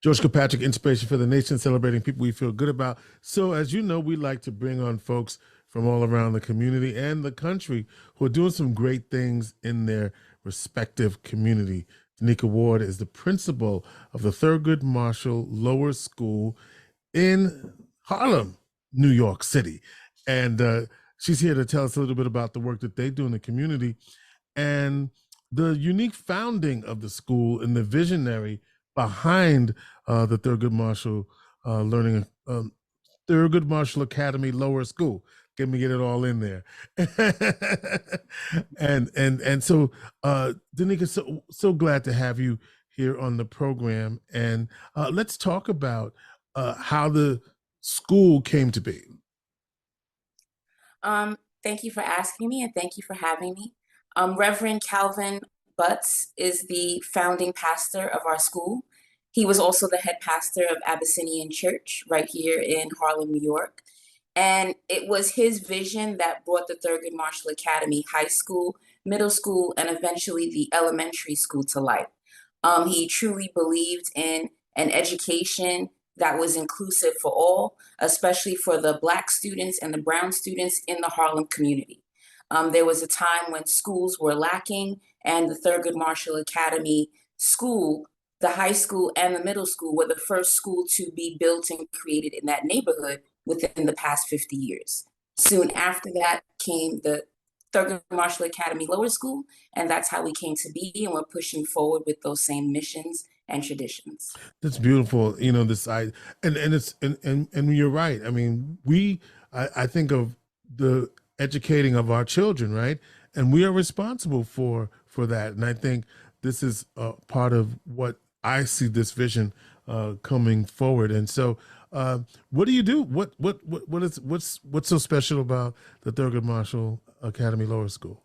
George Kilpatrick Inspiration for the Nation, celebrating people we feel good about. So, as you know, we like to bring on folks from all around the community and the country who are doing some great things in their respective community. Danica Ward is the principal of the Thurgood Marshall Lower School in Harlem, New York City. And she's here to tell us a little bit about the work that they do in the community and the unique founding of the school and the visionary behind the Thurgood Marshall Thurgood Marshall Academy Lower School. Let me get it all in there. and so Danica, so glad to have you here on the program. And let's talk about how the school came to be. Thank you for asking me, and thank you for having me. Reverend Calvin Butts is the founding pastor of our school. He was also the head pastor of Abyssinian Church right here in Harlem, New York. And it was his vision that brought the Thurgood Marshall Academy High School, middle school, and eventually the elementary school to life. He truly believed in an education that was inclusive for all, especially for the Black students and the brown students in the Harlem community. There was a time when schools were lacking, and the Thurgood Marshall Academy School, the high school and the middle school, were the first school to be built and created in that neighborhood within the past 50 years. Soon after that came the Thurgood Marshall Academy Lower School, and that's how we came to be, and we're pushing forward with those same missions and traditions. That's beautiful. You know, and you're right. I mean, I think of the educating of our children, right? And we are responsible for that. And I think this is part of what I see this vision coming forward. And so, what do you do? What's so special about the Thurgood Marshall Academy Lower School?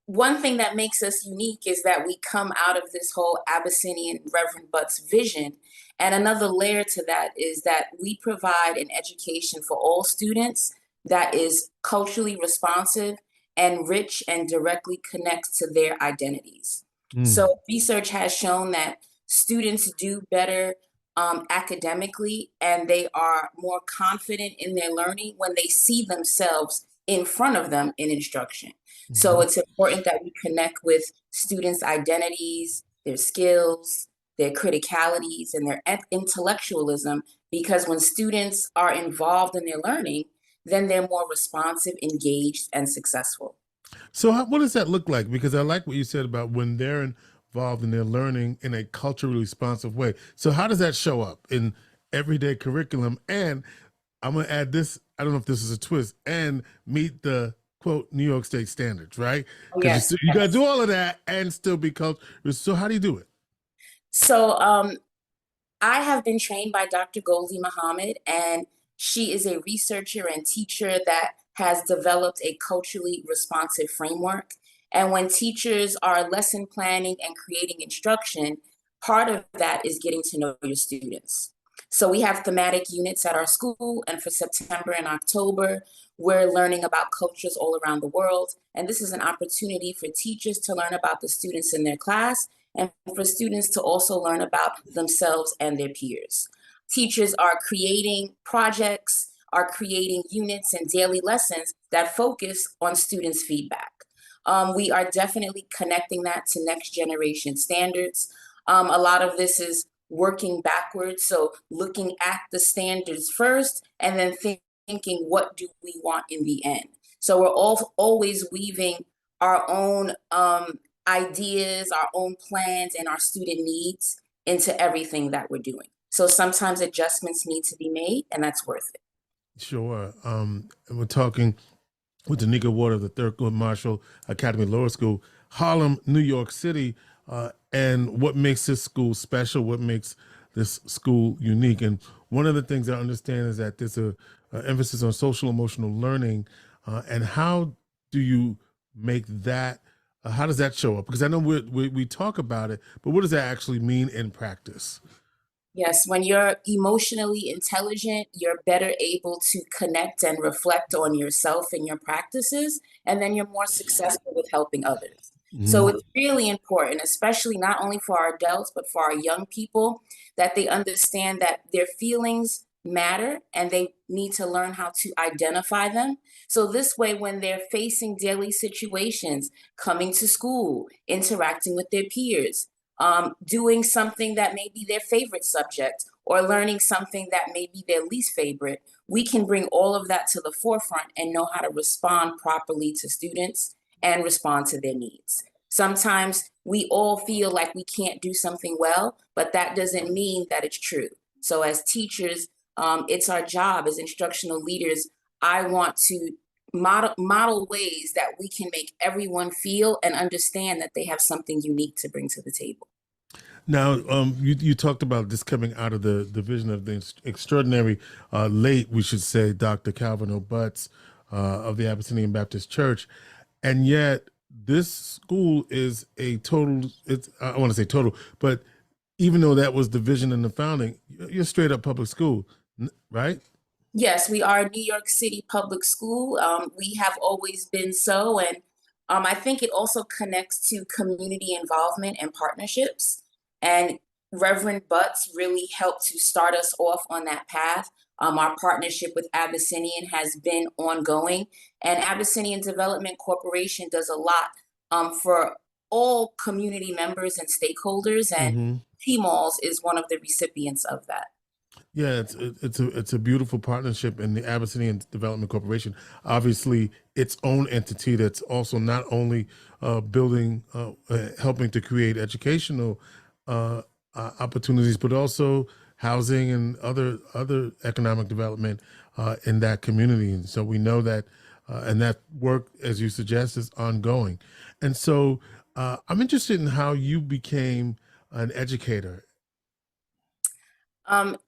One thing that makes us unique is that we come out of this whole Abyssinian Reverend Butts vision. And another layer to that is that we provide an education for all students that is culturally responsive and rich and directly connects to their identities. So research has shown that students do better academically, and they are more confident in their learning when they see themselves in front of them in instruction. So it's important that we connect with students' identities, their skills, their criticalities, and their intellectualism, because when students are involved in their learning, then they're more responsive, engaged, and successful. So what does that look like? Because I like what you said about when they're involved in their learning in a culturally responsive way. So how does that show up in everyday curriculum? And I'm going to add this, I don't know if this is a twist, and meet the quote New York State standards, right? Yes, you got to do all of that and still be cultural. So how do you do it? So I have been trained by Dr. Goldie Muhammad, and she is a researcher and teacher that has developed a culturally responsive framework. And when teachers are lesson planning and creating instruction, part of that is getting to know your students. So we have thematic units at our school, and for September and October, we're learning about cultures all around the world. And this is an opportunity for teachers to learn about the students in their class and for students to also learn about themselves and their peers. Teachers are creating projects, are creating units and daily lessons that focus on students' feedback. We are definitely connecting that to next generation standards. A lot of this is working backwards, so looking at the standards first and then thinking, what do we want in the end? So we're always weaving our own ideas, our own plans, and our student needs into everything that we're doing. So sometimes adjustments need to be made, and that's worth it. Sure. And we're talking with Danica Ward of the Thurgood Marshall Academy Lower School, Harlem, New York City, and what makes this school special, what makes this school unique. And one of the things I understand is that there's a emphasis on social emotional learning. And how do you make that, how does that show up? Because I know we talk about it, but what does that actually mean in practice? Yes, when you're emotionally intelligent, you're better able to connect and reflect on yourself and your practices, and then you're more successful with helping others. So Mhm. it's really important, especially not only for our adults, but for our young people, that they understand that their feelings matter and they need to learn how to identify them. So this way, when they're facing daily situations, coming to school, interacting with their peers, doing something that may be their favorite subject, or learning something that may be their least favorite, we can bring all of that to the forefront and know how to respond properly to students and respond to their needs. Sometimes we all feel like we can't do something well, but that doesn't mean that it's true. So as teachers, it's our job as instructional leaders. I want to model ways that we can make everyone feel and understand that they have something unique to bring to the table. Now, you talked about this coming out of the vision of the extraordinary, late, we should say, Dr. Calvin O'Butts of the Abyssinian Baptist Church. And yet, this school is a total, it's, I want to say total, but even though that was the vision in the founding, you're straight up public school, right? Yes, we are a New York City public school. We have always been so. And I think it also connects to community involvement and partnerships. And Reverend Butts really helped to start us off on that path. Our partnership with Abyssinian has been ongoing, and Abyssinian Development Corporation does a lot for all community members and stakeholders, and Mm-hmm. PMALS is one of the recipients of that. Yeah, it's a beautiful partnership, and the Abyssinian Development Corporation, obviously its own entity that's also not only building, helping to create educational opportunities, but also housing and other economic development in that community. And so we know that, and that work, as you suggest, is ongoing. And so I'm interested in how you became an educator.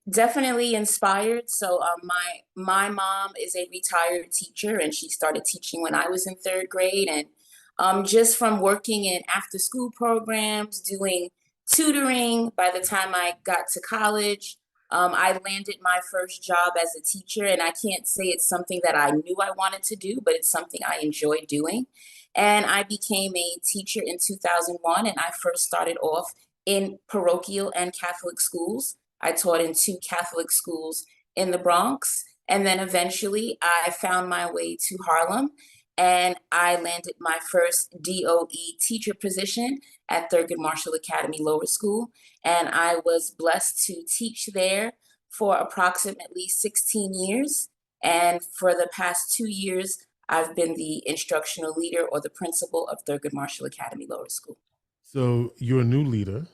Definitely inspired. So, my mom is a retired teacher, and she started teaching when I was in third grade. And just from working in after school programs, doing tutoring, by the time I got to college, I landed my first job as a teacher. And I can't say it's something that I knew I wanted to do, but it's something I enjoyed doing. And I became a teacher in 2001, and I first started off in parochial and Catholic schools. I taught in two Catholic schools in the Bronx. And then eventually I found my way to Harlem, and I landed my first DOE teacher position at Thurgood Marshall Academy Lower School. And I was blessed to teach there for approximately 16 years. And for the past 2 years, I've been the instructional leader or the principal of Thurgood Marshall Academy Lower School. So you're a new leader.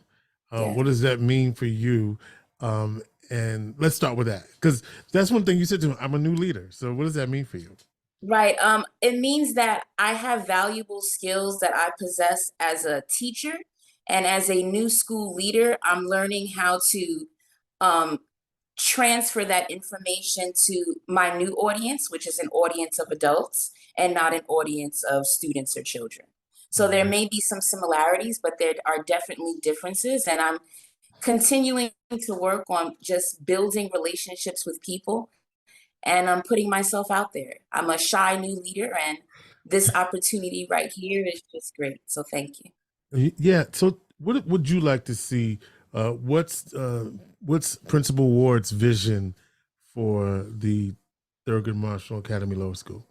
Yeah. What does that mean for you? Um, and let's start with that, because that's one thing you said to me. I'm a new leader. So what does that mean for you? Right. It means that I have valuable skills that I possess as a teacher, and as a new school leader, I'm learning how to um, transfer that information to my new audience, which is an audience of adults and not an audience of students or children. So there Mhm. may be some similarities, but there are definitely differences, and I'm continuing to work on just building relationships with people, and I'm putting myself out there. I'm a shy new leader, and this opportunity right here is just great. So thank you. Yeah. So what would you like to see? What's Principal Ward's vision for the Thurgood Marshall Academy Lower School?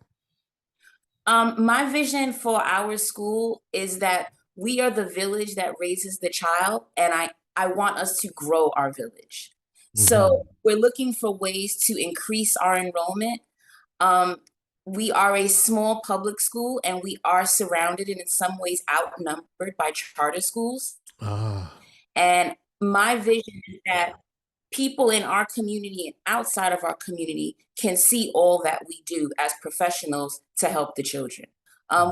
My vision for our school is that we are the village that raises the child, and I want us to grow our village. So Hmm. we're looking for ways to increase our enrollment. Um, we are a small public school, and we are surrounded and in some ways outnumbered by charter schools. Ah. And my vision is that people in our community and outside of our community can see all that we do as professionals to help the children.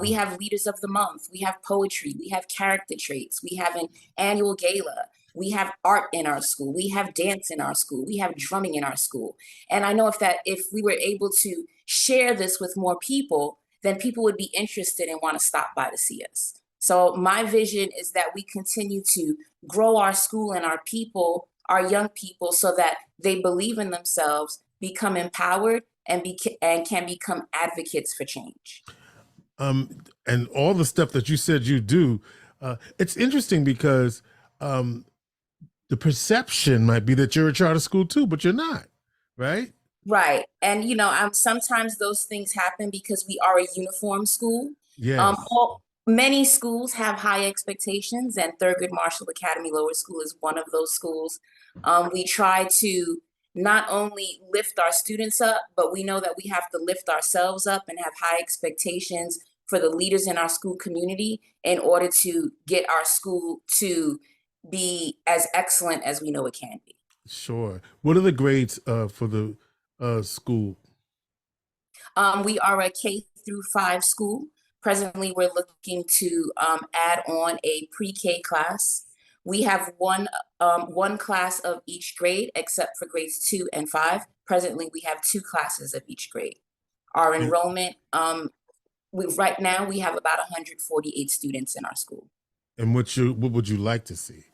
We Mhm. have leaders of the month, we have poetry, we have character traits, we have an annual gala, we have art in our school, we have dance in our school, we have drumming in our school. And I know if we were able to share this with more people, then people would be interested and want to stop by to see us. So my vision is that we continue to grow our school and our people, our young people, so that they believe in themselves, become empowered, and can become advocates for change. and all the stuff that you said you do. It's interesting because um, the perception might be that you're a charter school too, but you're not, right? Right. And sometimes those things happen because we are a uniform school. Yes. Many schools have high expectations, and Thurgood Marshall Academy Lower School is one of those schools. We try to not only lift our students up, but we know that we have to lift ourselves up and have high expectations for the leaders in our school community in order to get our school to be as excellent as we know it can be. Sure. What are the grades for the school? We are a K through 5 school. Presently, we're looking to add on a pre-K class. We have one class of each grade, except for grades 2 and 5. Presently, we have 2 classes of each grade. Our And, enrollment, right now, we have about 148 students in our school. and what would you like to see?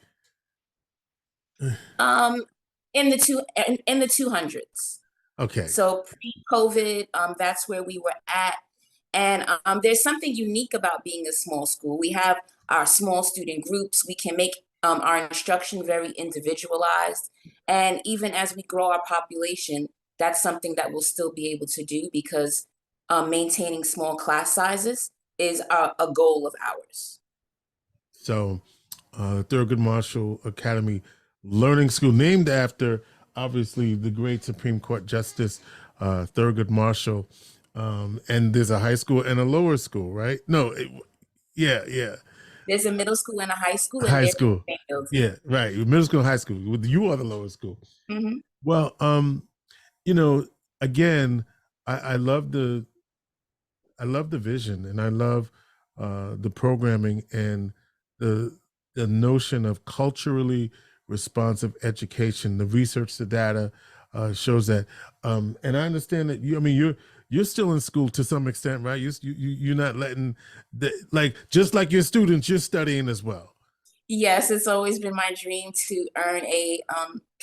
Um, in the 200s. Okay. So pre-COVID, that's where we were at. And there's something unique about being a small school. We have our small student groups. We can make our instruction very individualized. And even as we grow our population, that's something that we'll still be able to do because maintaining small class sizes is a goal of ours. So, Thurgood Marshall Academy Learning School, named after obviously the great Supreme Court Justice Thurgood Marshall. And there's a high school and a lower school, right? No, yeah. There's a middle school and a high school. And High school. Yeah, right. Middle school and high school. You are the lower school. Mm-hmm. Well, again, I love the vision, and I love the programming and the notion of culturally responsive education. The research, the data shows that, and I understand that you're still in school to some extent, right? You're not letting just like your students, you're studying as well. Yes, it's always been my dream to earn a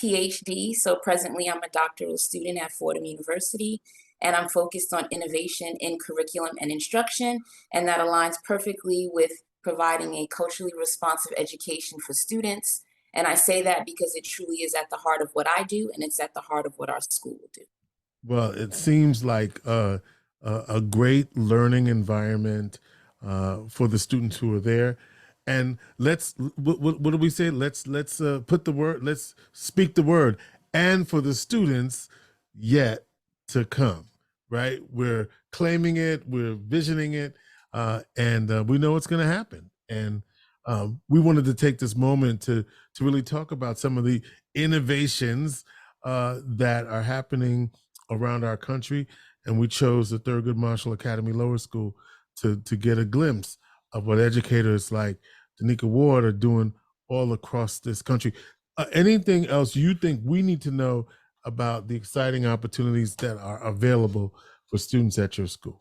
PhD. So presently, I'm a doctoral student at Fordham University, and I'm focused on innovation in curriculum and instruction, and that aligns perfectly with providing a culturally responsive education for students. And I say that because it truly is at the heart of what I do, and it's at the heart of what our school will do. Well, it seems like a great learning environment for the students who are there. And what do we say? Let's put the word. Let's speak the word. And for the students yet to come, right? We're claiming it. We're visioning it, and we know it's going to happen. And we wanted to take this moment to really talk about some of the innovations that are happening around our country, and we chose the Thurgood Marshall Academy Lower School to get a glimpse of what educators like Danica Ward are doing all across this country. Anything else you think we need to know about the exciting opportunities that are available for students at your school?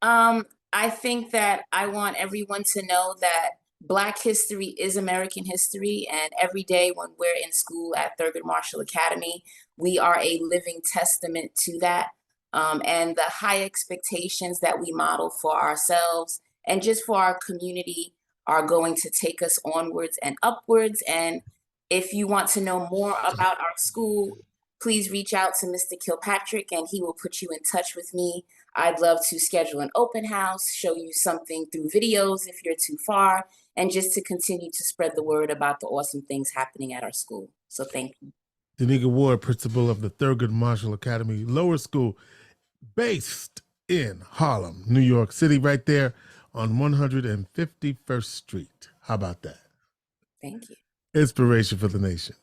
I think that I want everyone to know that Black history is American history, and every day when we're in school at Thurgood Marshall Academy, we are a living testament to that. And the high expectations that we model for ourselves and just for our community are going to take us onwards and upwards. And if you want to know more about our school, please reach out to Mr. Kilpatrick and he will put you in touch with me. I'd love to schedule an open house, show you something through videos if you're too far, and just to continue to spread the word about the awesome things happening at our school. So thank you. Danica Ward, principal of the Thurgood Marshall Academy Lower School, based in Harlem, New York City, right there on 151st Street. How about that? Thank you. Inspiration for the nation.